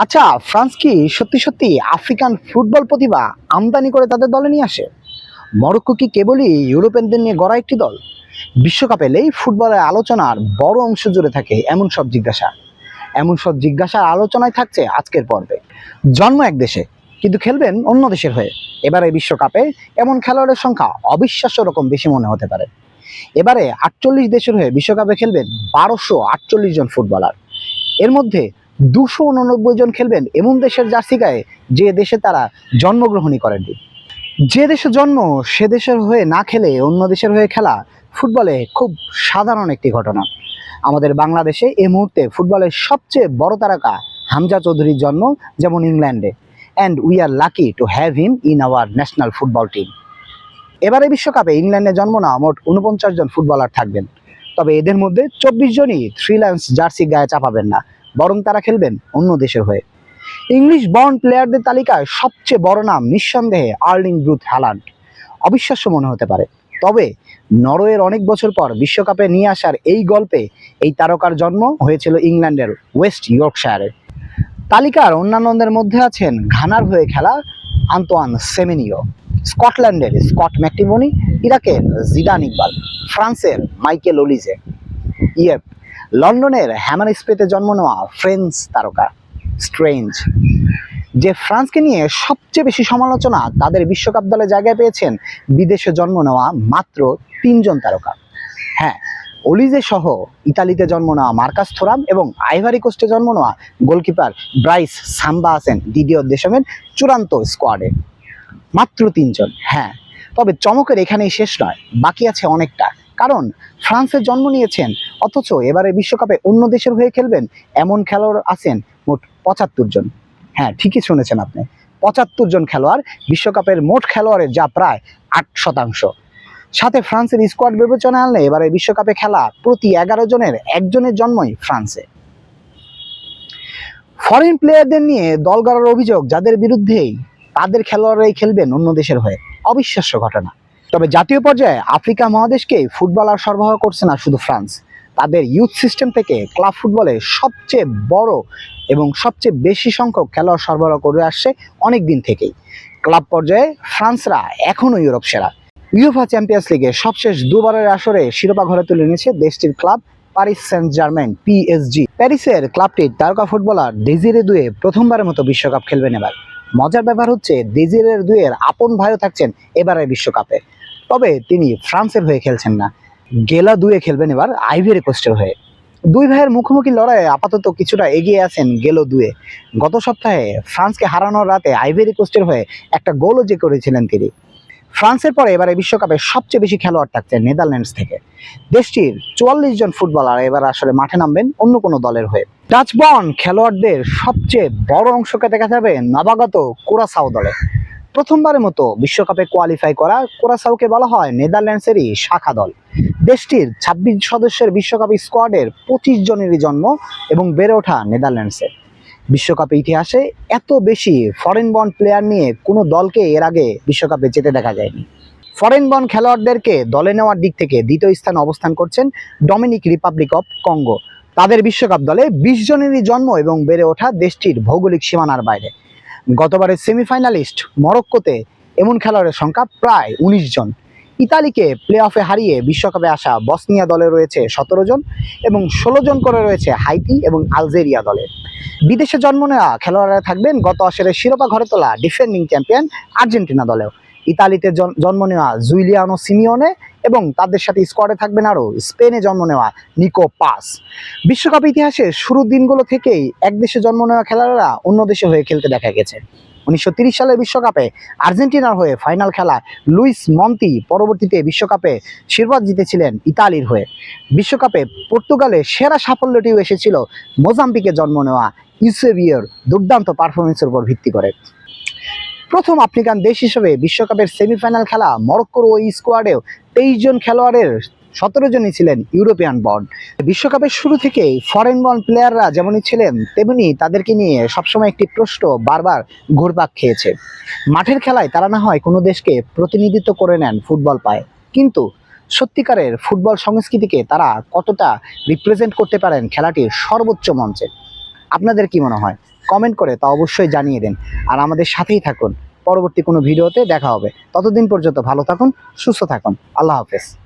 আচ্ছা, ফ্রান্স কি সত্যি সত্যি আফ্রিকান ফুটবল প্রতিভা আমদানি করে তাদের দলে নিয়ে আসে? মরক্কো কি কেবলই ইউরোপিয়ানদের নিয়ে গড়া একটি দল? বিশ্বকাপ এলেই ফুটবলের আলোচনার বড় অংশ জুড়ে থাকে এমন সব জিজ্ঞাসার আলোচনায় থাকছে আজকের পর্বে। জন্ম এক দেশে, কিন্তু খেলবেন অন্য দেশের হয়ে। এবারে বিশ্বকাপে এমন খেলোয়াড়ের সংখ্যা অবিশ্বাস্য রকম বেশি মনে হতে পারে। এবারে 48 দেশের হয়ে বিশ্বকাপে খেলবেন 1248 জন ফুটবলার। এর মধ্যে 289 জন খেলবেন এমন দেশের জার্সি গায়ে যে দেশে তারা জন্মগ্রহণই করেননি। যে দেশে জন্ম সে দেশের হয়ে না খেলে অন্য দেশের হয়ে খেলা ফুটবলে খুব সাধারণ একটি ঘটনা। আমাদের বাংলাদেশে এই মুহূর্তে ফুটবলের সবচেয়ে বড় তারকা হামজা চৌধুরীর জন্ম যেমন ইংল্যান্ডে, and we are lucky to have him in our national football team. এবারে বিশ্বকাপে ইংল্যান্ডে জন্ম নেওয়া মোট 49 জন ফুটবলার থাকবেন। তবে এদের মধ্যে 24 জনই থ্রি লায়ন্স জার্সি গায়ে চাপাবেন না, বরং তারা খেলবেন অন্য দেশের হয়ে। ইংলিশ বর্ন প্লেয়ারদের তালিকায় সবচেয়ে বড় নাম নিঃসন্দেহে আর্লিং ব্রুট হ্যালান্ড। অবিশ্বাস্য মনে হতে পারে, তবে নরওয়ের অনেক বছর পর বিশ্বকাপে নিয়ে আসার এই গল্পে এই তারকার জন্ম হয়েছিল ইংল্যান্ডের ওয়েস্ট ইয়র্কশায়ারে। তালিকার অন্যান্যদের মধ্যে আছেন ঘানার হয়ে খেলা আন্তোয়ান সেমেনিও, স্কটল্যান্ডের স্কট ম্যাকটিমনি, ইরাকের জিদান ইকবাল, ফ্রান্সের মাইকেল ওলিজে, ইয়েপ, লন্ডনের হ্যামার স্প্রেতে জন্ম নেওয়া ফ্রেঞ্চ তারকা স্ট্রেঞ্জ। যে ফ্রান্সকে নিয়ে সবচেয়ে বেশি সমালোচনা, তাদের বিশ্বকাপ দলে জায়গায় পেয়েছেন বিদেশে জন্ম নেওয়া মাত্র 3 জন তারকা। হ্যাঁ, অলিজে সহ ইতালিতে জন্ম নেওয়া মার্কাস থোরাম এবং আইভারি কোস্টে জন্ম নেওয়া গোলকিপার ব্রাইস সাম্বা আছেন দ্বিতীয় দেশমের চূড়ান্ত স্কোয়াডে। মাত্র 3 জন, হ্যাঁ। তবে চমকের এখানেই শেষ নয়, বাকি আছে অনেকটা। কারণ ফ্রান্সে জন্ম নিয়েছেন অথচ এবারে বিশ্বকাপে অন্য দেশের হয়ে খেলবেন এমন খেলোয়াড় আছেন মোট 75 জন। হ্যাঁ, ঠিকই শুনেছেন আপনি, 75 জন খেলোয়াড় বিশ্বকাপের মোট খেলোয়াড়ের, যা প্রায় 8%। সাথে ফ্রান্সের স্কোয়াড বিবেচনায় আনলে এবারে বিশ্বকাপে খেলা প্রতি 11 জনের একজনের জন্মই ফ্রান্সে। ফরেন প্লেয়ারদের নিয়ে দল গড়ার অভিযোগ যাদের বিরুদ্ধেই, তাদের খেলোয়াড়রাই খেলবেন অন্য দেশের হয়ে। অবিশ্বাস্য ঘটনা। তবে জাতীয় পর্যায়ে আফ্রিকা মহাদেশকে ফুটবলার সরবরাহ করছে না শুধু ফ্রান্স, তাদের ইউথ সিস্টেম থেকে ক্লাব ফুটবলে সবচেয়ে বড় এবং সবচেয়ে বেশি সংখ্যক খেলোয়াড় সরবরাহ করে আসছে অনেক দিন থেকেই। ক্লাব পর্যায়ে ফ্রান্সরা এখনও ইউরোপ সেরা। ইউএফা চ্যাম্পিয়ন্স লিগে সবশেষ দুবারের আসরে শিরোপা ঘরে তুলে নিয়েছে দেশটির club Paris Saint Germain PSG. প্যারিসের ক্লাবটির তারকা ফুটবলার ডেজিরে দুয়ে প্রথমবারের মতো বিশ্বকাপ খেলবেন এবার। মজার ব্যাপার হচ্ছে ডেজিরের দুয়ের আপন ভাইও থাকছেন এবারের বিশ্বকাপে, তবে তিনি ফ্রান্সের হয়ে খেলছেন না। গেলা দুয়ে খেলবেন এবার আইভরি কোস্টের হয়ে। দুই ভাইয়ের মুখোমুখি লড়াইয়ে আপাতত কিছুটা এগিয়ে আছেন গেলো দুয়ে। গত সপ্তাহে ফ্রান্সকে হারানোর রাতে আইভরি কোস্টের হয়ে একটা গোলও যে করেছিলেন তিনি। ফ্রান্সের পরে এবারে বিশ্বকাপে সবচেয়ে বেশি খেলোয়াড় থাকছে নেদারল্যান্ডস থেকে। দেশটির 44 জন ফুটবলার এবার আসলে মাঠে নামবেন অন্য কোনো দলের হয়ে। ডাচ বর্ন খেলোয়াড়দের সবচেয়ে বড় অংশকে দেখা যাবে নবাগত কুরাসাও দলে। প্রথমবারের মতো বিশ্বকাপে কোয়ালিফাই করা কুরাসাওকে বলা হয় নেদারল্যান্ডসেরই শাখা দল। দেশটির 26 সদস্যের বিশ্বকাপ স্কোয়াডের 25 জনেরই জন্ম এবং বেড়ে ওঠা নেদারল্যান্ডসে। বিশ্বকাপের ইতিহাসে এত বেশি ফরেন বর্ন প্লেয়ার নিয়ে কোনো দলকে এর আগে বিশ্বকাপে যেতে দেখা যায়নি। ফরেন বর্ন খেলোয়াড়দেরকে দলে নেওয়ার দিক থেকে দ্বিতীয় স্থানে অবস্থান করছেন ডমিনিক রিপাবলিক অফ কঙ্গো। তাদের বিশ্বকাপ দলে 20 জনেরই জন্ম এবং বেড়ে ওঠা দেশটির ভৌগোলিক সীমানার বাইরে। গতবারের সেমিফাইনালিস্ট মরক্কোতে এমন খেলোয়াড়ের সংখ্যা প্রায় 19 জন। ইতালিকে প্লে অফে হারিয়ে বিশ্বকাপে আসা বসনিয়া দলে রয়েছে 17 জন এবং 16 জন করে রয়েছে হাইতি এবং আলজেরিয়া দলে। বিদেশে জন্ম নেওয়া খেলোয়াড়রা থাকবেন গত আসরের শিরোপা ঘরে তোলা ডিফেন্ডিং চ্যাম্পিয়ন আর্জেন্টিনা দলেও। ইতালিতে জন্ম নেওয়া জুলিয়ানো সিমিওনে এবং তাদের সাথে স্কোয়াডে থাকবেন আরও স্পেনে জন্ম নেওয়া নিকো পাস। বিশ্বকাপ ইতিহাসে শুরুর দিনগুলো থেকেই এক দেশে জন্ম নেওয়া খেলোয়াড়রা অন্য দেশে হয়ে খেলতে দেখা গেছে। 1930 সালের বিশ্বকাপে আর্জেন্টিনার হয়ে ফাইনাল খেলা লুইস মন্তি পরবর্তীতে বিশ্বকাপে শিরোপা জিতেছিলেন ইতালির হয়ে। বিশ্বকাপে পর্তুগালের সেরা সাফল্যটিও এসেছিল মোজাম্বিকে জন্ম নেওয়া ইউসেবিওর দুর্দান্ত পারফরমেন্সের উপর ভিত্তি করে। প্রথম আফ্রিকান দেশ হিসেবে বিশ্বকাপের সেমিফাইনাল খেলা মরক্কোর ওই স্কোয়াডেও 23 জন খেলোয়াড়ের 17 জনই ছিলেন ইউরোপিয়ান বর্ন। বিশ্বকাপের শুরু থেকেই ফরেন বর্ন প্লেয়াররা যেমনই ছিলেন তেমনি তাদেরকে নিয়ে সবসময় একটি প্রশ্ন বারবার ঘুরপাক খেয়েছে। মাঠের খেলায় তারা না হয় কোনো দেশকে প্রতিনিধিত্ব করে নেন ফুটবল পায়, কিন্তু সত্যিকারের ফুটবল সংস্কৃতিকে তারা কতটা রিপ্রেজেন্ট করতে পারেন খেলাটির সর্বোচ্চ মঞ্চে? আপনাদের কি মনে হয়? কমেন্ট করে তা অবশ্যই জানিয়ে দিন। আর আমাদের সাথেই থাকুন, পরবর্তী কোনো ভিডিওতে দেখা হবে। ততদিন পর্যন্ত ভালো থাকুন, সুস্থ থাকুন। আল্লাহ হাফেজ।